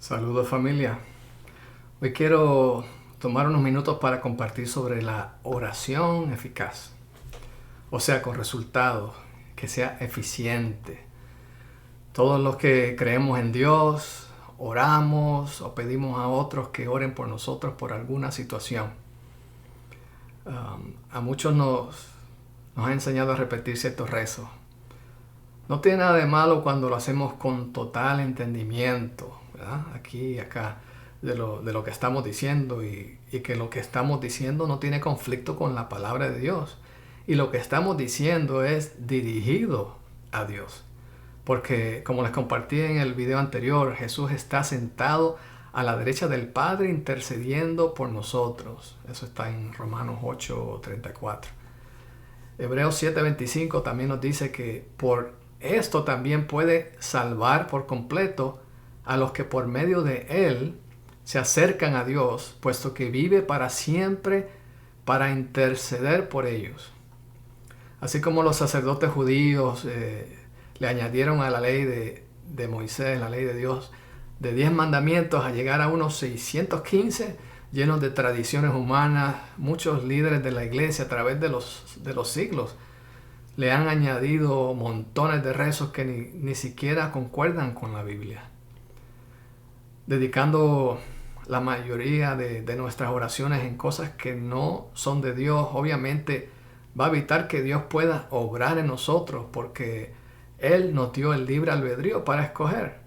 Saludos familia. Hoy quiero tomar unos minutos para compartir sobre la oración eficaz. O sea, con resultados, que sea eficiente. Todos los que creemos en Dios, oramos o pedimos a otros que oren por nosotros por alguna situación. A muchos nos ha enseñado a repetir ciertos rezos. No tiene nada de malo cuando lo hacemos con total entendimiento, ¿verdad? Aquí y acá, de lo que estamos diciendo y que lo que estamos diciendo no tiene conflicto con la palabra de Dios. Y lo que estamos diciendo es dirigido a Dios. Porque, como les compartí en el video anterior, Jesús está sentado a la derecha del Padre intercediendo por nosotros. Eso está en Romanos 8:34. Hebreos 7:25 también nos dice que por esto también puede salvar por completo a los que por medio de Él se acercan a Dios, puesto que vive para siempre para interceder por ellos. Así como los sacerdotes judíos le añadieron a la ley de Moisés, la ley de Dios, de 10 mandamientos a llegar a unos 615, llenos de tradiciones humanas, muchos líderes de la iglesia a través de los siglos le han añadido montones de rezos que ni siquiera concuerdan con la Biblia. Dedicando la mayoría de nuestras oraciones en cosas que no son de Dios, obviamente va a evitar que Dios pueda obrar en nosotros, porque Él nos dio el libre albedrío para escoger.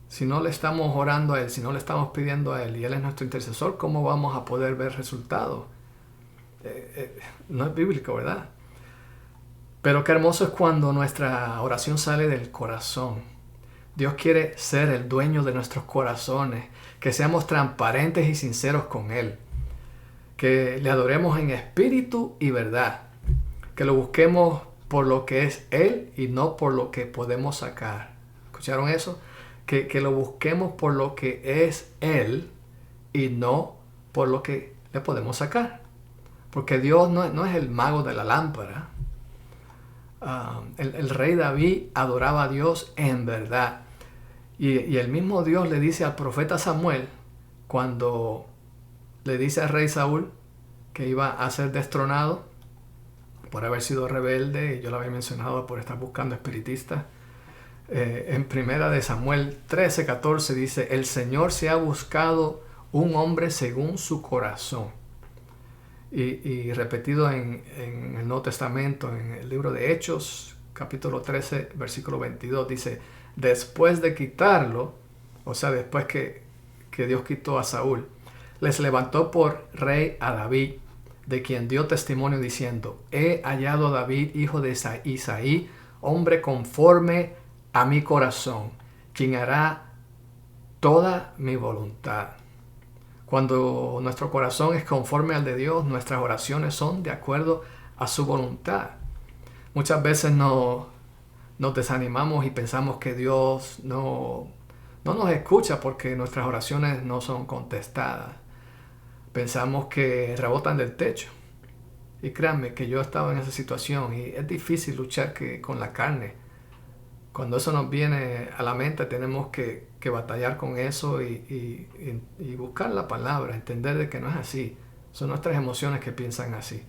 Si no le estamos orando a Él, si no le estamos pidiendo a Él y Él es nuestro intercesor, ¿cómo vamos a poder ver resultados? No es bíblico, ¿verdad? Pero qué hermoso es cuando nuestra oración sale del corazón. Dios quiere ser el dueño de nuestros corazones, que seamos transparentes y sinceros con Él, que le adoremos en espíritu y verdad, que lo busquemos por lo que es Él y no por lo que podemos sacar. ¿Escucharon eso? Que lo busquemos por lo que es Él y no por lo que le podemos sacar. Porque Dios no es el mago de la lámpara. El rey David adoraba a Dios en verdad. Y el mismo Dios le dice al profeta Samuel, cuando le dice al rey Saúl que iba a ser destronado por haber sido rebelde, y yo lo había mencionado por estar buscando espiritistas, en primera de Samuel 13:14 dice: el Señor se ha buscado un hombre según su corazón. Y repetido en el Nuevo Testamento, en el libro de Hechos, capítulo 13, versículo 22, dice: después de quitarlo, o sea, después que Dios quitó a Saúl, les levantó por rey a David, de quien dio testimonio diciendo: he hallado a David, hijo de Isaí, hombre conforme a mi corazón, quien hará toda mi voluntad. Cuando nuestro corazón es conforme al de Dios, nuestras oraciones son de acuerdo a su voluntad. Muchas veces nos desanimamos y pensamos que Dios no nos escucha porque nuestras oraciones no son contestadas. Pensamos que rebotan del techo. Y créanme que yo he estado en esa situación y es difícil luchar con la carne. Cuando eso nos viene a la mente, tenemos que batallar con eso y buscar la palabra, entender de que no es así. Son nuestras emociones que piensan así.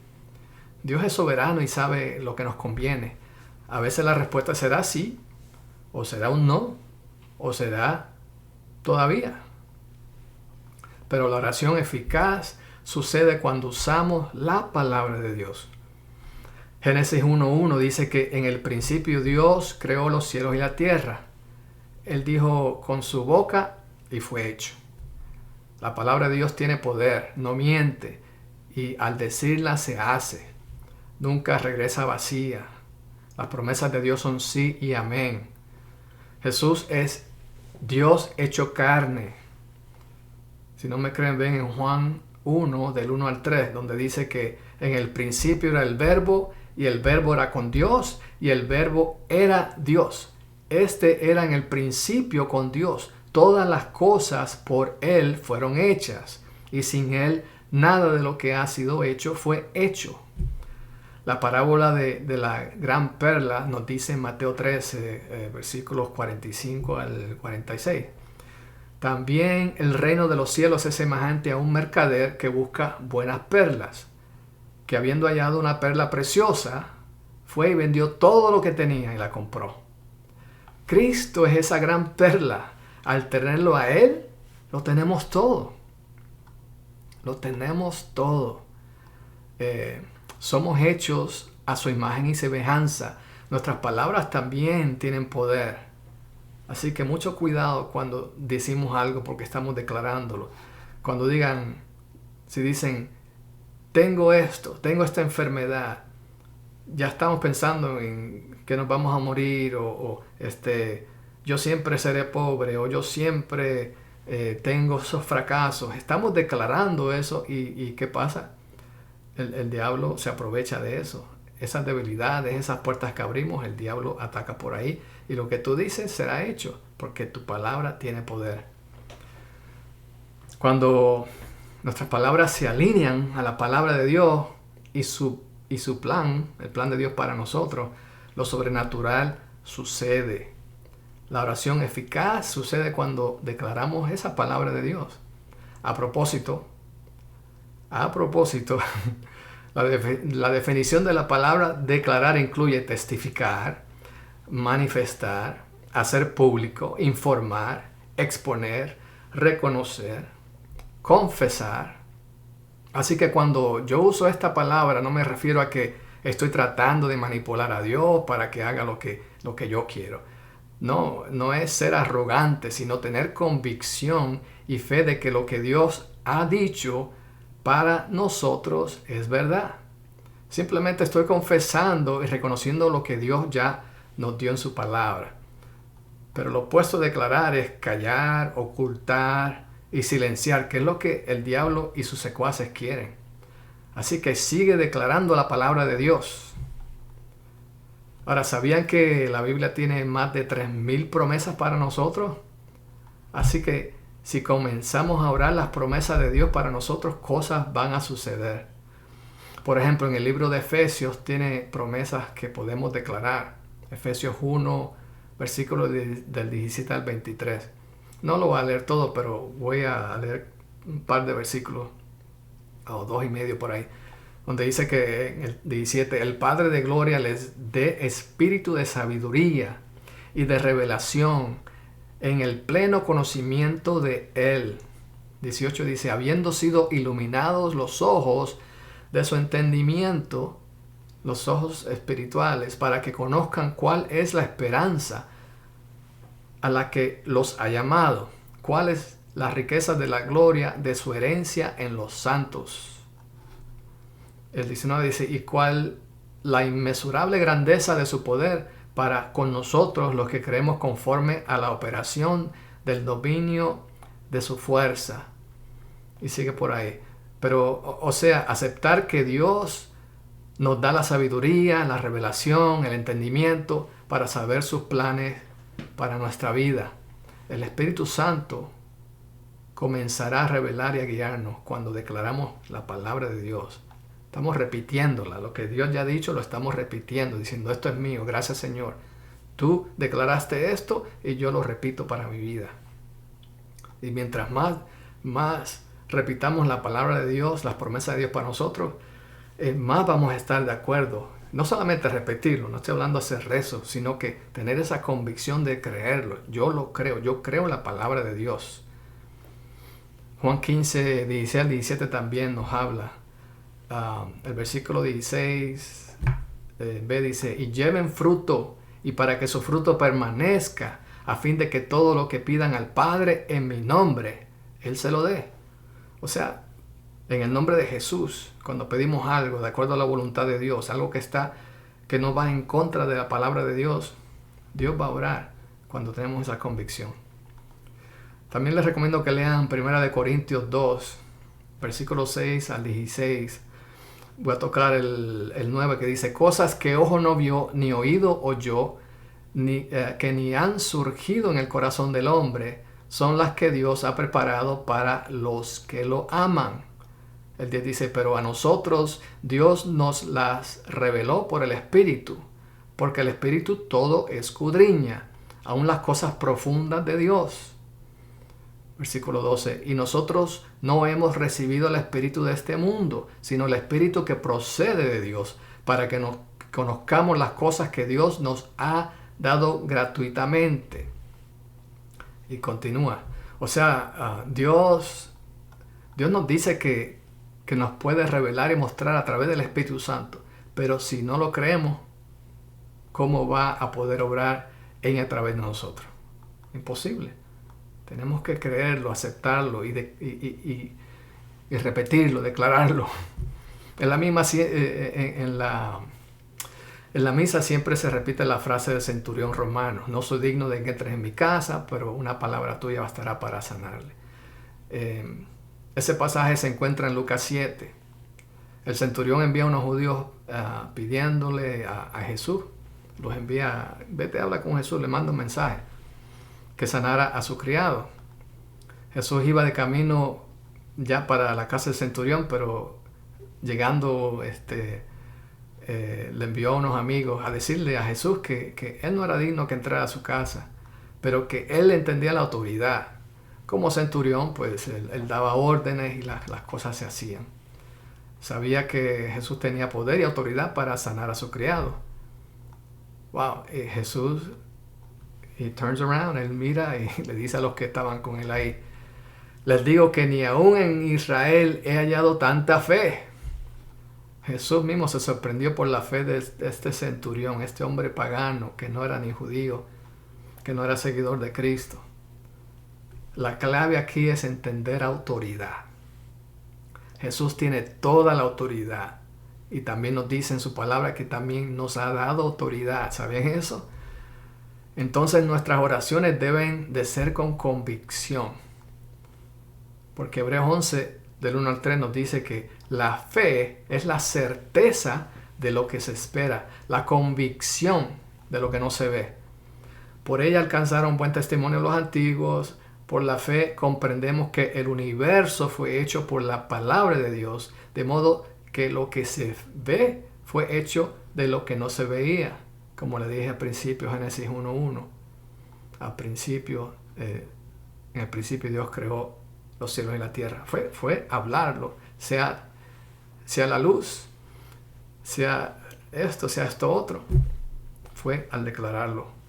Dios es soberano y sabe lo que nos conviene. A veces la respuesta será sí, o será un no, o será todavía. Pero la oración eficaz sucede cuando usamos la palabra de Dios. Génesis 1:1 dice que en el principio Dios creó los cielos y la tierra. Él dijo con su boca y fue hecho. La palabra de Dios tiene poder, no miente, y al decirla se hace. Nunca regresa vacía. Las promesas de Dios son sí y amén. Jesús es Dios hecho carne. Si no me creen, ven en Juan 1, del 1 al 3, donde dice que en el principio era el Verbo, y el Verbo era con Dios, y el Verbo era Dios. Este era en el principio con Dios. Todas las cosas por Él fueron hechas, y sin Él nada de lo que ha sido hecho fue hecho. La parábola de la gran perla nos dice en Mateo 13, versículos 45 al 46. También el reino de los cielos es semejante a un mercader que busca buenas perlas, que habiendo hallado una perla preciosa, fue y vendió todo lo que tenía y la compró. Cristo es esa gran perla. Al tenerlo a Él, lo tenemos todo. Lo tenemos todo. Somos hechos a su imagen y semejanza. Nuestras palabras también tienen poder. Así que mucho cuidado cuando decimos algo porque estamos declarándolo. Cuando si dicen, tengo esto, tengo esta enfermedad, ya estamos pensando en que nos vamos a morir yo siempre seré pobre o yo siempre tengo esos fracasos. Estamos declarando eso y ¿qué pasa? El diablo se aprovecha de eso. Esas debilidades, esas puertas que abrimos, el diablo ataca por ahí. Y lo que tú dices será hecho, porque tu palabra tiene poder. Cuando nuestras palabras se alinean a la palabra de Dios y su plan, el plan de Dios para nosotros, lo sobrenatural sucede. La oración eficaz sucede cuando declaramos esa palabra de Dios. A propósito, la definición de la palabra declarar incluye testificar, manifestar, hacer público, informar, exponer, reconocer, confesar. Así que cuando yo uso esta palabra no me refiero a que estoy tratando de manipular a Dios para que haga lo que yo quiero. No es ser arrogante, sino tener convicción y fe de que lo que Dios ha dicho para nosotros es verdad. Simplemente estoy confesando y reconociendo lo que Dios ya nos dio en su palabra. Pero lo opuesto a declarar es callar, ocultar y silenciar, que es lo que el diablo y sus secuaces quieren. Así que sigue declarando la palabra de Dios. Ahora, ¿sabían que la Biblia tiene más de 3,000 promesas para nosotros? Así que si comenzamos a orar las promesas de Dios para nosotros, cosas van a suceder. Por ejemplo, en el libro de Efesios tiene promesas que podemos declarar. Efesios 1, versículos del 17 al 23. No lo voy a leer todo, pero voy a leer un par de versículos, o 2,5 por ahí, donde dice que en el 17, el Padre de Gloria les dé espíritu de sabiduría y de revelación en el pleno conocimiento de Él. 18 dice, habiendo sido iluminados los ojos de su entendimiento, los ojos espirituales, para que conozcan cuál es la esperanza a la que los ha llamado, cuál es la riqueza de la gloria de su herencia en los santos. El 19 dice, y cuál la inmesurable grandeza de su poder para con nosotros los que creemos conforme a la operación del dominio de su fuerza. Y sigue por ahí. Pero, o sea, aceptar que Dios nos da la sabiduría, la revelación, el entendimiento para saber sus planes para nuestra vida. El Espíritu Santo comenzará a revelar y a guiarnos cuando declaramos la palabra de Dios. Estamos repitiéndola. Lo que Dios ya ha dicho lo estamos repitiendo, diciendo, esto es mío, gracias Señor. Tú declaraste esto y yo lo repito para mi vida. Y mientras más repitamos la palabra de Dios, las promesas de Dios para nosotros, más vamos a estar de acuerdo. No solamente repetirlo, no estoy hablando de hacer rezo, sino que tener esa convicción de creerlo. Yo lo creo, yo creo en la palabra de Dios. Juan 15, 16 al 17 también nos habla. El versículo 16 B dice, y lleven fruto, y para que su fruto permanezca, a fin de que todo lo que pidan al Padre en mi nombre, Él se lo dé. O sea, en el nombre de Jesús, cuando pedimos algo de acuerdo a la voluntad de Dios, algo que no va en contra de la palabra de Dios, Dios va a obrar cuando tenemos esa convicción. También les recomiendo que lean 1 Corintios 2, versículos 6 al 16. Voy a tocar el 9 que dice, cosas que ojo no vio, ni oído oyó, que ni han surgido en el corazón del hombre, son las que Dios ha preparado para los que lo aman. El 10 dice, pero a nosotros Dios nos las reveló por el Espíritu, porque el Espíritu todo escudriña, aun las cosas profundas de Dios. Versículo 12. Y nosotros no hemos recibido el espíritu de este mundo, sino el espíritu que procede de Dios, para que nos conozcamos las cosas que Dios nos ha dado gratuitamente. Y continúa. O sea, Dios nos dice que nos puede revelar y mostrar a través del Espíritu Santo. Pero si no lo creemos, ¿cómo va a poder obrar en y a través de nosotros? Imposible. Tenemos que creerlo, aceptarlo y repetirlo, declararlo. En la misma, en la misa siempre se repite la frase del centurión romano: no soy digno de que entres en mi casa, pero una palabra tuya bastará para sanarle. Ese pasaje se encuentra en Lucas 7. El centurión envía a unos judíos pidiéndole a Jesús. Los envía: vete, habla con Jesús, le manda un mensaje, que sanara a su criado. Jesús iba de camino ya para la casa del centurión, pero llegando le envió a unos amigos a decirle a Jesús que él no era digno que entrara a su casa, pero que él entendía la autoridad. Como centurión, pues él daba órdenes y las cosas se hacían. Sabía que Jesús tenía poder y autoridad para sanar a su criado. Wow, Jesús, he turns around, él mira y le dice a los que estaban con él ahí: les digo que ni aún en Israel he hallado tanta fe. Jesús mismo se sorprendió por la fe de este centurión, este hombre pagano que no era ni judío, que no era seguidor de Cristo. La clave aquí es entender autoridad. Jesús tiene toda la autoridad y también nos dice en su palabra que también nos ha dado autoridad. ¿Saben eso? Entonces nuestras oraciones deben de ser con convicción. Porque Hebreos 11, del 1 al 3, nos dice que la fe es la certeza de lo que se espera, la convicción de lo que no se ve. Por ella alcanzaron buen testimonio los antiguos. Por la fe comprendemos que el universo fue hecho por la palabra de Dios, de modo que lo que se ve fue hecho de lo que no se veía. Como le dije al principio, Génesis 1:1. Al principio, en el principio Dios creó los cielos y la tierra. Fue hablarlo, sea la luz, sea esto otro. Fue al declararlo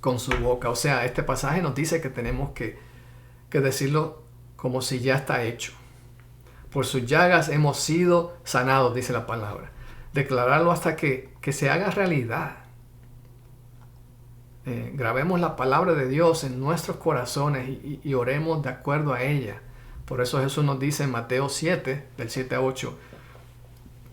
con su boca. O sea, este pasaje nos dice que tenemos que decirlo como si ya está hecho. Por sus llagas hemos sido sanados, dice la palabra. Declararlo hasta que se haga realidad. Grabemos la palabra de Dios en nuestros corazones y oremos de acuerdo a ella. Por eso Jesús nos dice en Mateo 7, del 7 a 8,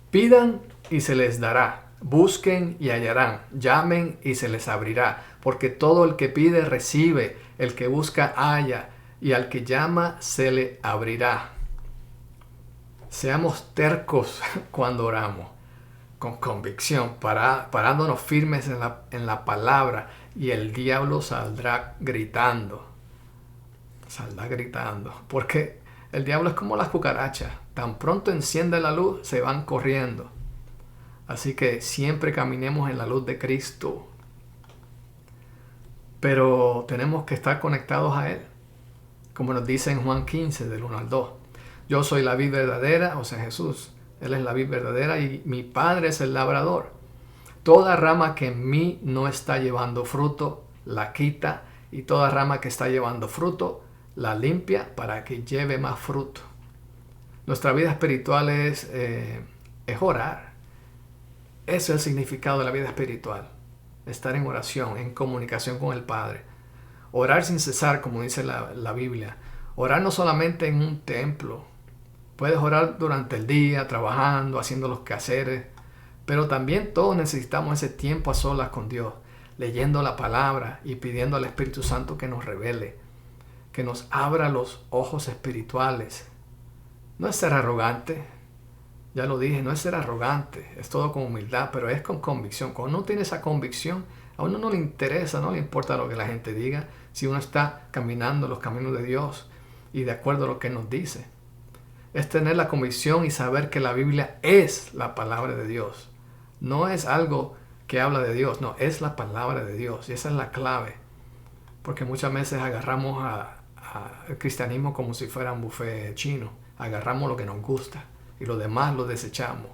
pidan y se les dará. Busquen y hallarán, llamen y se les abrirá, porque todo el que pide recibe, el que busca halla, y al que llama se le abrirá. Seamos tercos cuando oramos, con convicción, parándonos firmes en la palabra, y el diablo saldrá gritando, porque el diablo es como las cucarachas, tan pronto enciende la luz, se van corriendo. Así que siempre caminemos en la luz de Cristo. Pero tenemos que estar conectados a Él. Como nos dice en Juan 15, del 1 al 2. Yo soy la vid verdadera, o sea Jesús. Él es la vid verdadera y mi Padre es el labrador. Toda rama que en mí no está llevando fruto, la quita. Y toda rama que está llevando fruto, la limpia para que lleve más fruto. Nuestra vida espiritual es orar. Ese es el significado de la vida espiritual. Estar en oración, en comunicación con el Padre. Orar sin cesar, como dice la Biblia. Orar no solamente en un templo. Puedes orar durante el día, trabajando, haciendo los quehaceres. Pero también todos necesitamos ese tiempo a solas con Dios. Leyendo la palabra y pidiendo al Espíritu Santo que nos revele. Que nos abra los ojos espirituales. No es ser arrogante. Ya lo dije, no es ser arrogante, es todo con humildad, pero es con convicción. Cuando uno tiene esa convicción, a uno no le interesa, no le importa lo que la gente diga, si uno está caminando los caminos de Dios y de acuerdo a lo que nos dice. Es tener la convicción y saber que la Biblia es la palabra de Dios. No es algo que habla de Dios, no, es la palabra de Dios y esa es la clave. Porque muchas veces agarramos a el cristianismo como si fuera un buffet chino. Agarramos lo que nos gusta y lo demás lo desechamos.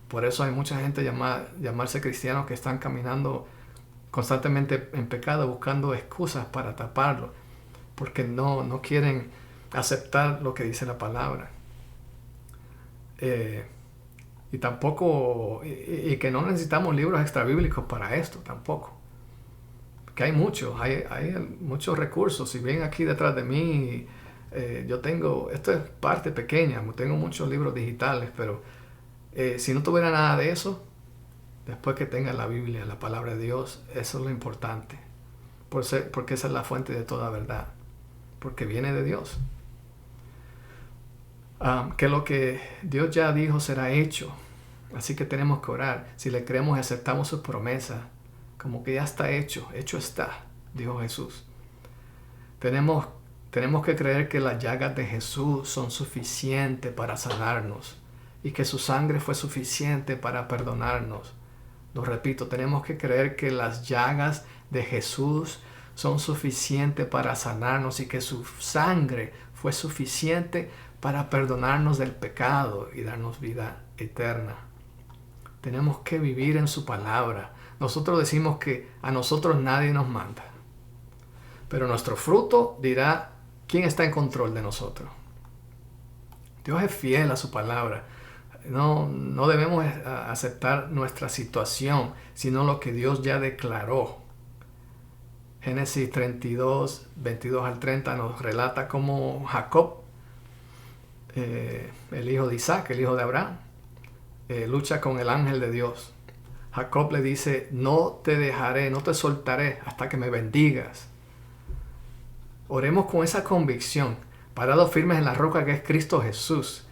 Por eso hay mucha gente llamarse cristianos que están caminando constantemente en pecado, buscando excusas para taparlo, porque no quieren aceptar lo que dice la palabra. Y tampoco, y que no necesitamos libros extrabíblicos para esto tampoco. Que hay muchos recursos. Si ven aquí detrás de mí, yo tengo, esto es parte pequeña, tengo muchos libros digitales, pero si no tuviera nada de eso, después que tenga la Biblia, la palabra de Dios, eso es lo importante. Porque esa es la fuente de toda verdad. Porque viene de Dios. Que lo que Dios ya dijo será hecho. Así que tenemos que orar. Si le creemos y aceptamos sus promesas, como que ya está hecho está, dijo Jesús. Tenemos que creer que las llagas de Jesús son suficientes para sanarnos y que su sangre fue suficiente para perdonarnos. Lo repito, tenemos que creer que las llagas de Jesús son suficientes para sanarnos y que su sangre fue suficiente para perdonarnos del pecado y darnos vida eterna. Tenemos que vivir en su palabra. Nosotros decimos que a nosotros nadie nos manda, pero nuestro fruto dirá quién está en control de nosotros. Dios es fiel a su palabra. No debemos aceptar nuestra situación, sino lo que Dios ya declaró. Génesis 32, 22 al 30 nos relata cómo Jacob, el hijo de Isaac, el hijo de Abraham, lucha con el ángel de Dios. Jacob le dice: no te dejaré, no te soltaré hasta que me bendigas. Oremos con esa convicción, parados firmes en la roca que es Cristo Jesús.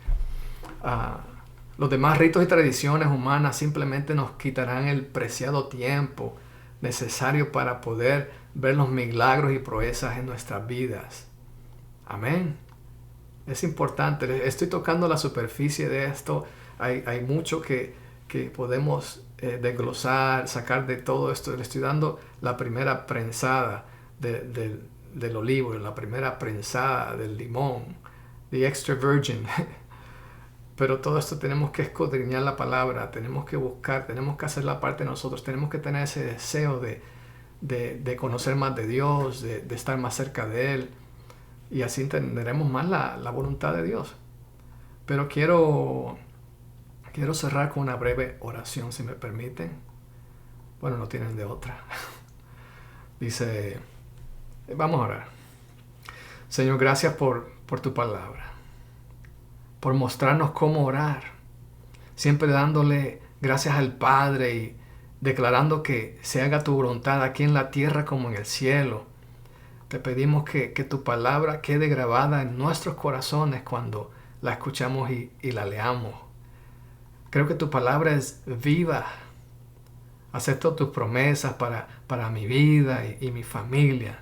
Los demás ritos y tradiciones humanas simplemente nos quitarán el preciado tiempo necesario para poder ver los milagros y proezas en nuestras vidas. Amén. Es importante. Estoy tocando la superficie de esto. Hay mucho que podemos desglosar, sacar de todo esto. Le estoy dando la primera prensada del olivo, la primera prensada del limón, the extra virgin. Pero todo esto tenemos que escudriñar la palabra, tenemos que buscar, tenemos que hacer la parte de nosotros, tenemos que tener ese deseo de conocer más de Dios, de estar más cerca de Él, y así entenderemos más la voluntad de Dios. Pero quiero cerrar con una breve oración, si me permiten. Bueno, no tienen de otra. Dice, vamos a orar. Señor, gracias por tu palabra, por mostrarnos cómo orar, siempre dándole gracias al Padre y declarando que se haga tu voluntad aquí en la tierra como en el cielo. Te pedimos que tu palabra quede grabada en nuestros corazones cuando la escuchamos y la leamos. Creo que tu palabra es viva. Acepto tus promesas para mi vida y mi familia.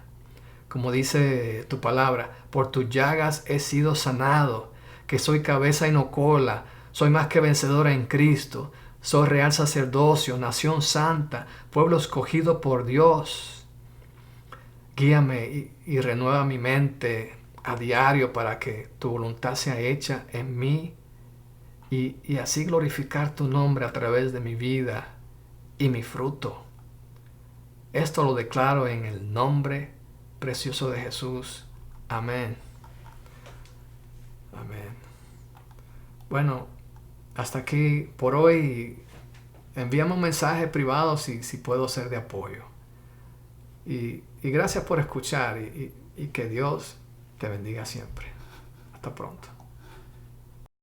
Como dice tu palabra, por tus llagas he sido sanado, que soy cabeza y no cola, soy más que vencedora en Cristo, soy real sacerdocio, nación santa, pueblo escogido por Dios. Guíame y renueva mi mente a diario para que tu voluntad sea hecha en mí y así glorificar tu nombre a través de mi vida y mi fruto. Esto lo declaro en el nombre precioso de Jesús. Amén. Amén. Bueno, hasta aquí por hoy. Envíame un mensaje privado si puedo ser de apoyo. Y gracias por escuchar y que Dios te bendiga siempre. Hasta pronto.